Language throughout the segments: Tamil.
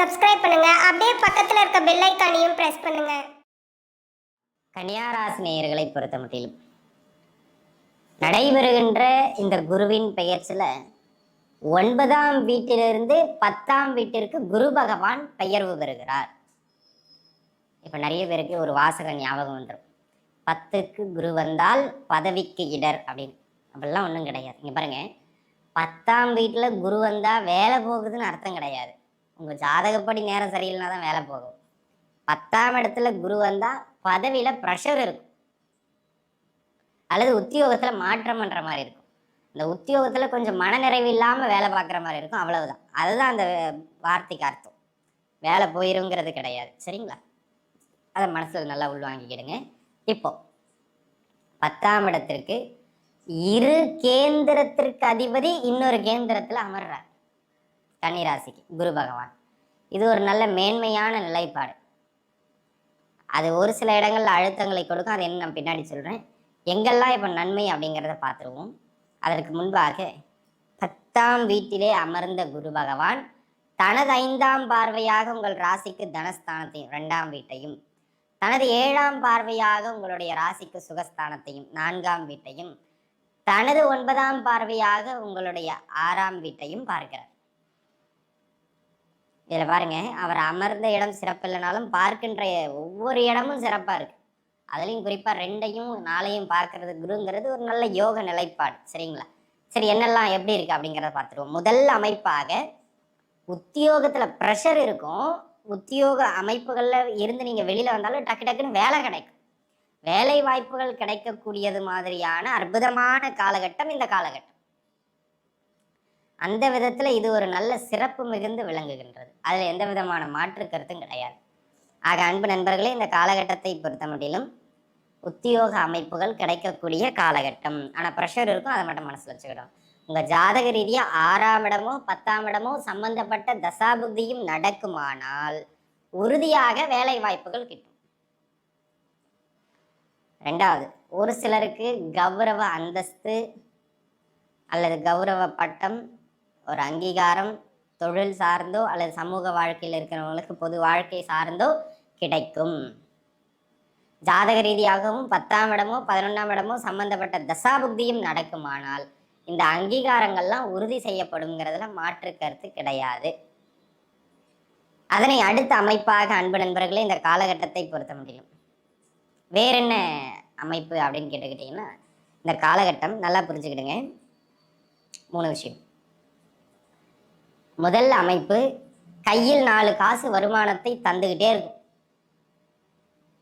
சப்ஸ்கிரைப் பண்ணுங்க. அப்படியே பக்கத்துல இருக்க பெல் ஐகானையும் பிரஸ் பண்ணுங்க. கன்னியாராசி நேயர்களை பொறுத்தமட்டிலும் நடைபெறுகின்ற இந்த குருவின் பெயர்ச்சில 9ஆம் வீட்டிலிருந்து 10ஆம் வீட்டிற்கு குரு பகவான் பெயர்வு பெறுகிறார். இப்ப நிறைய பேருக்கு ஒரு வாசகம் ஞாபகம் வந்துடும். 10க்கு குரு வந்தால் பதவிக்கு இடர் அப்படின்னு. அப்படிலாம் ஒன்றும் கிடையாது. இங்க பாருங்க, 10ஆம் வீட்டுல குரு வந்தா வேலை போகுதுன்னு அர்த்தம் கிடையாது. உங்க ஜாதகப்படி நேரம் சரியில்லைனா தான் வேலை போகும். 10ஆம் இடத்துல குரு வந்தா பதவியில ப்ரெஷர் இருக்கும், அல்லது உத்தியோகத்துல மாற்றம் பண்ற மாதிரி இருக்கும். இந்த உத்தியோகத்துல கொஞ்சம் மனநிறைவு இல்லாம வேலை பார்க்குற மாதிரி இருக்கும், அவ்வளவுதான். அதுதான் அந்த வார்த்தைக்கு அர்த்தம். வேலை போயிருங்கிறது கிடையாது. சரிங்களா? அதை மனசுல நல்லா உள்வாங்கிக்கிடுங்க. இப்போ 10ஆம் இடத்திற்கு இரு கேந்திரத்திற்கு அதிபதி இன்னொரு கேந்திரத்துல அமர்றார். கன்னிராசிக்கு குரு பகவான். இது ஒரு நல்ல மேன்மையான நிலைப்பாடு. அது ஒரு சில இடங்கள்ல அழுத்தங்களை கொடுக்கும். அது என்ன நான் பின்னாடி சொல்றேன். எங்கெல்லாம் இப்போ நன்மை அப்படிங்கிறத பார்த்துருவோம். அதற்கு முன்பாக 10ஆம் வீட்டிலே அமர்ந்த குரு பகவான் தனது 5ஆம் பார்வையாக உங்கள் ராசிக்கு தனஸ்தானத்தையும் 2ஆம் வீட்டையும், தனது 7ஆம் பார்வையாக உங்களுடைய ராசிக்கு சுகஸ்தானத்தையும் 4ஆம் வீட்டையும், தனது 9ஆம் பார்வையாக உங்களுடைய 6ஆம் வீட்டையும் பார்க்கிறார். இதில் பாருங்க, அவர் அமர்ந்த இடம் சிறப்பு இல்லைனாலும் பார்க்கின்ற ஒவ்வொரு இடமும் சிறப்பாக இருக்கு. அதுலேயும் குறிப்பாக 2ஐயும் 4ஐயும் பார்க்கறது குருங்கிறது ஒரு நல்ல யோக நிலைப்பாடு. சரிங்களா? சரி, என்னெல்லாம் எப்படி இருக்கு அப்படிங்கிறத பார்த்துருவோம். முதல் அமைப்பாக உத்தியோகத்தில் ப்ரெஷர் இருக்கும். உத்தியோக அமைப்புகளில் இருந்து நீங்கள் வெளியில் வந்தாலும் டக்கு டக்குன்னு வேலை கிடைக்கும். வேலை வாய்ப்புகள் கிடைக்கக்கூடியது மாதிரியான அற்புதமான காலகட்டம் இந்த காலகட்டம். அந்த விதத்துல இது ஒரு நல்ல சிறப்பு மிகுந்து விளங்குகின்றது. அதுல எந்த விதமான மாற்று கருத்தும் கிடையாது. ஆக அன்பு நண்பர்களே, இந்த காலகட்டத்தை பொறுத்த மட்டிலும் உத்தியோக அமைப்புகள் கிடைக்கக்கூடிய காலகட்டம். ஆனா ப்ரெஷர் இருக்கும், அதை மட்டும் மனசுல வச்சுக்கிடும். உங்க ஜாதக ரீதியா 6ஆம் இடமோ 10ஆம் இடமோ சம்பந்தப்பட்ட தசாபுத்தியும் நடக்குமானால் உறுதியாக வேலை வாய்ப்புகள் கிட்டும். 2வது, ஒரு சிலருக்கு கௌரவ அந்தஸ்து அல்லது கௌரவ பட்டம், ஒரு அங்கீகாரம் தொழில் சார்ந்தோ அல்லது சமூக வாழ்க்கையில் இருக்கிறவங்களுக்கு பொது வாழ்க்கை சார்ந்தோ கிடைக்கும். ஜாதக ரீதியாகவும் 10ஆம் இடமோ 11ஆம் இடமோ சம்பந்தப்பட்ட தசாபுக்தியும் நடக்குமானால் இந்த அங்கீகாரங்கள்லாம் உறுதி செய்யப்படுங்கிறதுல மாற்று கருத்து கிடையாது. அதனை அடுத்த அமைப்பாக அன்பு நண்பர்களே, இந்த காலகட்டத்தை பொறுத்த முடியும் வேற என்ன அமைப்பு அப்படின்னு கேட்டுக்கிட்டீங்கன்னா, இந்த காலகட்டம் நல்லா புரிஞ்சுக்கிடுங்க. 3 விஷயம். முதல் அமைப்பு, கையில் 4 காசு வருமானத்தை தந்துக்கிட்டே இருக்கும்.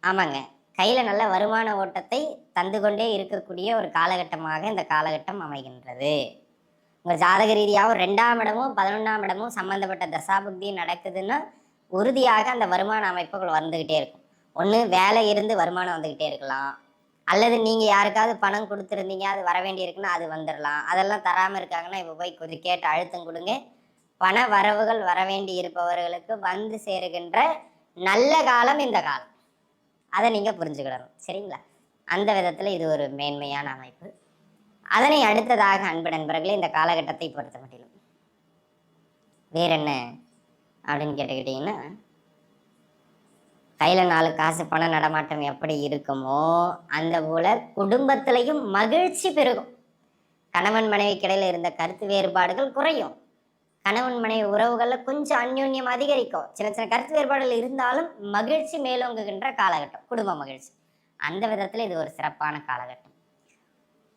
ஆமாங்க, கையில் நல்ல வருமான ஓட்டத்தை தந்து கொண்டே இருக்கக்கூடிய ஒரு காலகட்டமாக இந்த காலகட்டம் அமைகின்றது. உங்கள் ஜாதக ரீதியாகவும் 2ஆம் இடமோ 11ஆம் இடமோ சம்பந்தப்பட்ட தசாபுக்தி நடக்குதுன்னா உறுதியாக அந்த வருமான அமைப்புகள் வந்துக்கிட்டே இருக்கும். ஒன்று வேலை இருந்து வருமானம் வந்துக்கிட்டே இருக்கலாம், அல்லது நீங்கள் யாருக்காவது பணம் கொடுத்துருந்தீங்க, அது வர வேண்டி இருக்குன்னா அது வந்துடலாம். அதெல்லாம் தராமல் இருக்காங்கன்னா இப்போ போய் கொஞ்சம் கேட்டு அழுத்தம் கொடுங்க. பண வரவுகள் வர வேண்டி இருப்பவர்களுக்கு வந்து சேருகின்ற நல்ல காலம் இந்த காலம். அதை நீங்கள் புரிஞ்சுக்கிடணும். சரிங்களா? அந்த விதத்தில் இது ஒரு மேன்மையான அமைப்பு. அதனை அடுத்ததாக அன்பு நண்பர்களே, இந்த காலகட்டத்தை பொறுத்த மட்டிலும் வேற என்ன அப்படின்னு கேட்டுக்கிட்டிங்கன்னா, கையில் 4 காசு பண நடமாட்டம் எப்படி இருக்குமோ அந்த போல குடும்பத்திலையும் மகிழ்ச்சி பெருகும். கணவன் மனைவிக்கிடையில் இருந்த கருத்து வேறுபாடுகள் குறையும். கணவன் மனைவி உறவுகளில் கொஞ்சம் அந்யோன்யம் அதிகரிக்கும். சின்ன சின்ன கருத்து வேறுபாடுகள் இருந்தாலும் மகிழ்ச்சி மேலோங்குகின்ற காலகட்டம், குடும்ப மகிழ்ச்சி. அந்த விதத்தில் இது ஒரு சிறப்பான காலகட்டம்.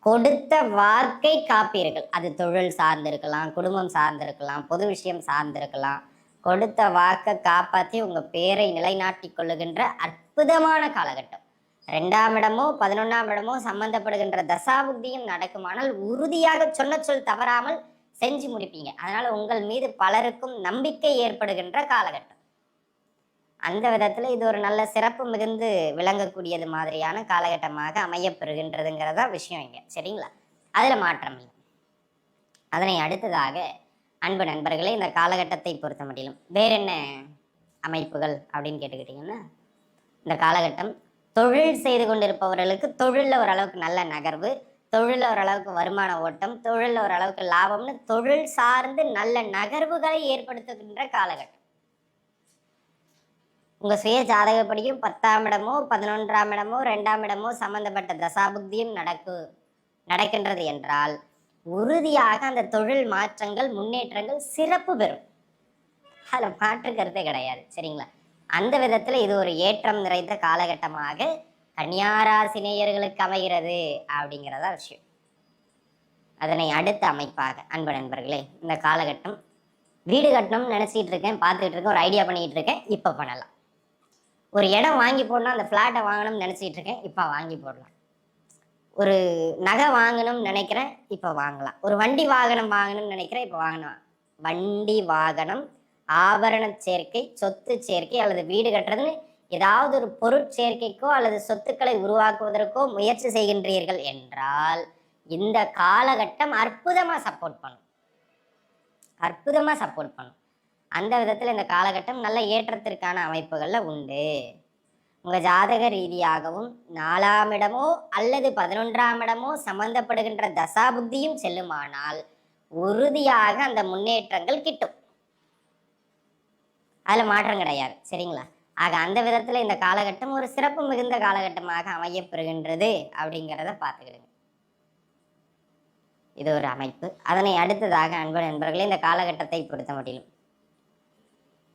கொடுத்த வாக்கை காப்பீர்கள். அது தொழில் சார்ந்திருக்கலாம், குடும்பம் சார்ந்திருக்கலாம், பொது விஷயம் சார்ந்திருக்கலாம். கொடுத்த வாக்கை காப்பாற்றி உங்கள் பேரை நிலைநாட்டி கொள்ளுகின்ற அற்புதமான காலகட்டம். 2ஆம் இடமோ 11ஆம் இடமோ சம்பந்தப்படுகின்ற தசாபுக்தியும் நடக்குமானால் உறுதியாக சொன்ன சொல் தவறாமல் செஞ்சு முடிப்பீங்க. அதனால உங்கள் மீது பலருக்கும் நம்பிக்கை ஏற்படுகின்ற காலகட்டம். அந்த விதத்துல இது ஒரு நல்ல சிறப்பு மிகுந்து விளங்கக்கூடியது மாதிரியான காலகட்டமாக அமையப்பெறுகின்றதுங்கிறதா விஷயம் இங்க. சரிங்களா? அதுல மாற்றம் இல்லை. அதனை அடுத்ததாக அன்பு நண்பர்களே, இந்த காலகட்டத்தை பொறுத்த மட்டிலும் வேற என்ன அமைப்புகள் அப்படின்னு கேட்டுக்கிட்டீங்கன்னா, இந்த காலகட்டம் தொழில் செய்து கொண்டிருப்பவர்களுக்கு தொழிலில் ஓரளவுக்கு நல்ல நகர்வு, தொழிலில் ஓரளவுக்கு வருமான ஓட்டம், தொழிலில் ஓரளவுக்கு லாபம்னு தொழில் சார்ந்து நல்ல நகர்வுகளை ஏற்படுத்துகின்ற காலகட்டம். உங்க சுய ஜாதகப்படியும் 10ஆம் இடமோ 11ஆம் இடமோ 2ஆம் இடமோ சம்பந்தப்பட்ட தசாபுக்தியும் நடக்கின்றது என்றால் உறுதியாக அந்த தொழில் மாற்றங்கள் முன்னேற்றங்கள் சிறப்பு பெறும். அதுல மாற்று கருத்தே கிடையாது. சரிங்களா? அந்த விதத்துல இது ஒரு ஏற்றம் நிறைந்த காலகட்டமாக கன்னியாராசி நேயர்களுக்கு அமைகிறது அப்படிங்கிறதா விஷயம். அதனை அடுத்த அமைப்பாக அன்பு நண்பர்களே, இந்த காலகட்டம் வீடு கட்டணும்னு நினைச்சிட்டு இருக்கேன், பார்த்துட்டு இருக்கேன், ஒரு ஐடியா பண்ணிட்டு இருக்கேன், இப்ப பண்ணலாம். ஒரு இடம் வாங்கி போடணும், அந்த பிளாட்டை வாங்கணும்னு நினைச்சிட்டு இருக்கேன், இப்ப வாங்கி போடலாம். ஒரு நகை வாங்கணும்னு நினைக்கிறேன், இப்ப வாங்கலாம். ஒரு வண்டி வாகனம் வாங்கணும்னு நினைக்கிறேன், இப்ப வாங்கணும். வண்டி வாகனம், ஆபரண சேர்க்கை, சொத்து சேர்க்கை அல்லது வீடு கட்டுறதுன்னு ஏதாவது ஒரு பொருட்சேர்க்கைக்கோ அல்லது சொத்துக்களை உருவாக்குவதற்கோ முயற்சி செய்கின்றீர்கள் என்றால் இந்த காலகட்டம் அற்புதமா சப்போர்ட் பண்ணும். அந்த விதத்துல இந்த காலகட்டம் நல்ல ஏற்றத்திற்கான அமைப்புகள்ல உண்டு. உங்க ஜாதக ரீதியாகவும் 4ஆம் இடமோ அல்லது 11ஆம் இடமோ சம்பந்தப்படுகின்ற தசாபுக்தியும் செல்லுமானால் உறுதியாக அந்த முன்னேற்றங்கள் கிட்டும். அதுல மாற்றம் கிடையாது. சரிங்களா? ஆக அந்த விதத்துல இந்த காலகட்டம் ஒரு சிறப்பு மிகுந்த காலகட்டமாக அமையப்பெறுகின்றது அப்படிங்கிறத பார்த்துக்கிடுங்க. இது ஒரு அமைப்பு. அதனை அடுத்ததாக அன்பு நண்பர்களே, இந்த காலகட்டத்தை பொறுத்த மட்டிலும்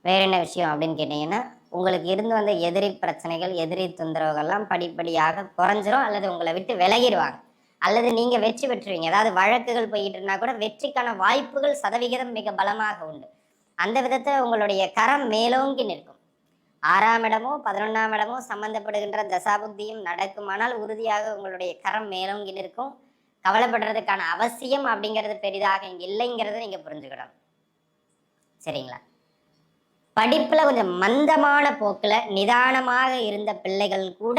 வேற என்ன விஷயம் அப்படின்னு கேட்டீங்கன்னா, உங்களுக்கு இருந்து வந்த எதிரி பிரச்சனைகள், எதிரி தொந்தரவுகள்லாம் படிப்படியாக குறைஞ்சிரும் அல்லது உங்களை விட்டு விலகிடுவாங்க, அல்லது நீங்க வெற்றி பெற்றுவீங்க. அதாவது வழக்குகள் போயிட்டு இருந்தா கூட வெற்றிக்கான வாய்ப்புகள் சதவிகிதம் மிக பலமாக உண்டு. அந்த விதத்துல உங்களுடைய கரம் மேலோங்கி நிற்கும். 6ஆம் இடமோ 11ஆம் இடமோ சம்பந்தப்படுகின்ற தசாபுக்தியும் நடக்குமானால் உறுதியாக உங்களுடைய கரம் மேலோங்கி நிற்கும். கவலைப்படுறதுக்கான அவசியம் அப்படிங்கிறது பெரிதாக இங்க இல்லைங்கிறத நீங்க புரிஞ்சுக்கிடணும். சரிங்களா? படிப்புல கொஞ்சம் மந்தமான போக்குல நிதானமாக இருந்த பிள்ளைகள் கூட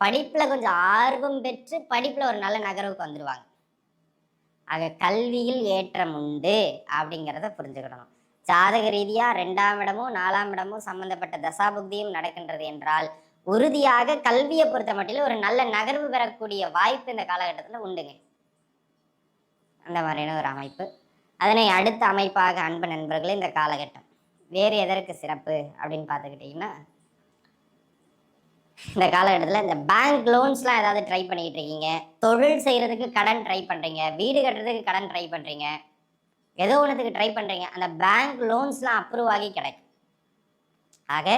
படிப்புல கொஞ்சம் ஆர்வம் பெற்று படிப்புல ஒரு நல்ல நகர்வுக்கு வந்துருவாங்க. ஆக கல்வியில் ஏற்றம் உண்டு அப்படிங்கிறத புரிஞ்சுக்கிடணும். ஜாதக ரீதியா 2ஆம் இடமோ 4ஆம் இடமோ சம்பந்தப்பட்ட தசாபுக்தியும் நடக்கின்றது என்றால் உறுதியாக கல்வியை பொறுத்த மட்டிலும் ஒரு நல்ல நகர்வு பெறக்கூடிய வாய்ப்பு இந்த காலகட்டத்துல உண்டுங்க. அந்த மாதிரியான ஒரு அமைப்பு. அதனை அடுத்த அமைப்பாக அன்பு நண்பர்களே, இந்த காலகட்டம் வேறு எதற்கு சிறப்பு அப்படின்னு பார்த்துக்கிட்டிங்கன்னா, இந்த காலகட்டத்தில் இந்த பேங்க் லோன்ஸ்லாம் ஏதாவது ட்ரை பண்ணிக்கிட்டு இருக்கீங்க, தொழில் செய்கிறதுக்கு கடன் ட்ரை பண்ணுறீங்க, வீடு கட்டுறதுக்கு கடன் ட்ரை பண்ணுறீங்க, ஏதோ ஒன்றுத்துக்கு ட்ரை பண்ணுறீங்க, அந்த பேங்க் லோன்ஸ்லாம் அப்ரூவ் ஆகி கிடைக்கும். ஆக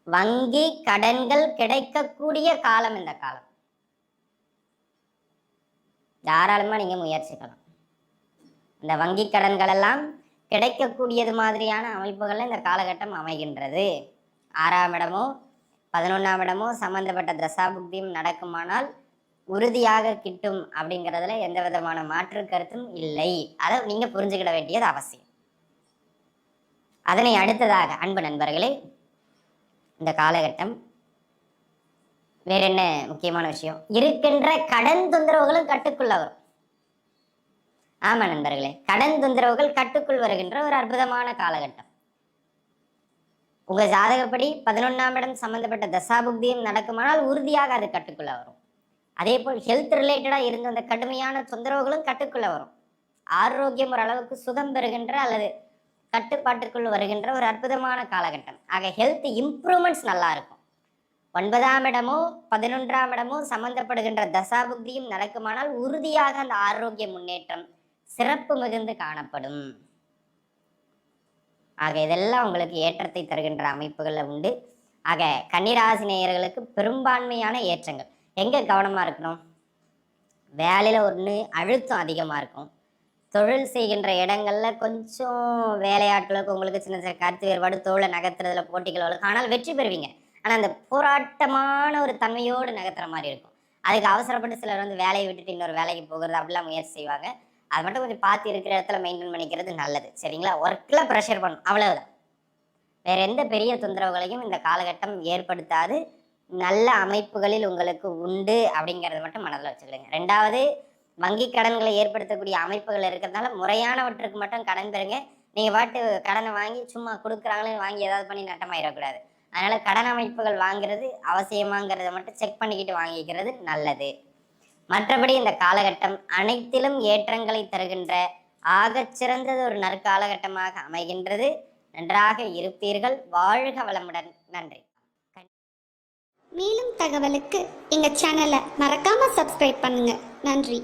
வங்கி கடன்கள் கிடைக்கக்கூடிய காலம் இந்த காலம். தாராளமாக நீங்கள் முயற்சிக்கலாம். இந்த வங்கி கடன்கள் எல்லாம் கிடைக்கக்கூடியது மாதிரியான அமைப்புகள்ல இந்த காலகட்டம் அமைகின்றது. 6ஆம் இடமோ 11ஆம் இடமோ சம்பந்தப்பட்ட தசாபுக்தியும் நடக்குமானால் உறுதியாக கிட்டும் அப்படிங்கிறதுல எந்த விதமான மாற்று கருத்தும் இல்லை. அதை நீங்க புரிஞ்சுக்கிட வேண்டியது அவசியம். அதனை அடுத்ததாக அன்பு நண்பர்களே, இந்த காலகட்டம் வேற என்ன முக்கியமான விஷயம், இருக்கின்ற கடன் தொந்தரவுகளும் கட்டுக்குள்ள வரும். ஆமா நண்பர்களே, கடன் தொந்தரவுகள் கட்டுக்குள் வருகின்ற ஒரு அற்புதமான காலகட்டம். உங்க ஜாதகப்படி 11ஆம் இடம் சம்பந்தப்பட்ட தசாபுக்தியும் நடக்குமானால் உறுதியாக அது கட்டுக்குள்ள வரும். அதே போல் ஹெல்த் ரிலேட்டடா இருந்த அந்த கடுமையான தொந்தரவுகளும் கட்டுக்குள்ள வரும். ஆரோக்கியம் ஓரளவுக்கு சுகம் பெறுகின்ற அல்லது கட்டுப்பாட்டுக்குள் வருகின்ற ஒரு அற்புதமான காலகட்டம். ஆக ஹெல்த் இம்ப்ரூவ்மெண்ட்ஸ் நல்லா இருக்கும். 9ஆம் இடமோ 11ஆம் இடமோ சம்பந்தப்படுகின்ற தசாபுக்தியும் நடக்குமானால் உறுதியாக அந்த ஆரோக்கிய முன்னேற்றம் சிறப்பு மிகுந்து காணப்படும். ஆக இதெல்லாம் உங்களுக்கு ஏற்றத்தை தருகின்ற அமைப்புகள்ல உண்டு. ஆக கன்னிராசி நேயர்களுக்கு பெரும்பான்மையான ஏற்றங்கள். எங்க கவனமா இருக்கணும், வேலையில ஒன்று அழுத்தம் அதிகமா இருக்கும், தொழில் செய்கின்ற இடங்கள்ல கொஞ்சம் வேலையாட்களுக்கு உங்களுக்கு சின்ன சின்ன கருத்து வேறுபாடு, தோலை நகர்த்துறதுல போட்டிகள் வரும். ஆனால் வெற்றி பெறுவீங்க. ஆனா அந்த போராட்டமான ஒரு தன்மையோடு நகர்த்துற மாதிரி இருக்கும். அதுக்கு அவசரப்பட்டு சிலர் வந்து வேலையை விட்டுட்டு இன்னொரு வேலைக்கு போகிறது அப்படிலாம் முயற்சி செய்வாங்க. அது மட்டும் கொஞ்சம் பார்த்து இருக்கிற இடத்துல மெயின்டைன் பண்ணிக்கிறது நல்லது. சரிங்களா? ஒர்க்கில் ப்ரெஷர் பண்ணும், அவ்வளவுதான். வேற எந்த பெரிய தொந்தரவுகளையும் இந்த காலகட்டம் ஏற்படுத்தாது. நல்ல அமைப்புகளில் உங்களுக்கு உண்டு அப்படிங்கிறத மட்டும் மனதில் வச்சுக்கிடுங்க. 2வது, வங்கி கடன்களை ஏற்படுத்தக்கூடிய அமைப்புகள் இருக்கிறதுனால முறையானவற்றுக்கு மட்டும் கடன் பெறுங்க. நீங்கள் பாட்டு கடனை வாங்கி சும்மா கொடுக்குறாங்களேன்னு வாங்கி ஏதாவது பண்ணி நட்டமாயிடக்கூடாது. அதனால கடன் அமைப்புகள் வாங்குறது அவசியமாங்கிறத மட்டும் செக் பண்ணிக்கிட்டு வாங்கிக்கிறது நல்லது. மற்றபடி இந்த காலகட்டம் அனைத்திலும் ஏற்றங்களை தருகின்ற ஆகச்சிறந்தது ஒரு நற்காலகட்டமாக அமைகின்றது. நன்றாக இருப்பீர்கள். வாழ்க வளமுடன். நன்றி. தகவலுக்கு எங்கள் சேனலை மறக்காமல் சப்ஸ்கிரைப் பண்ணுங்கள். நன்றி.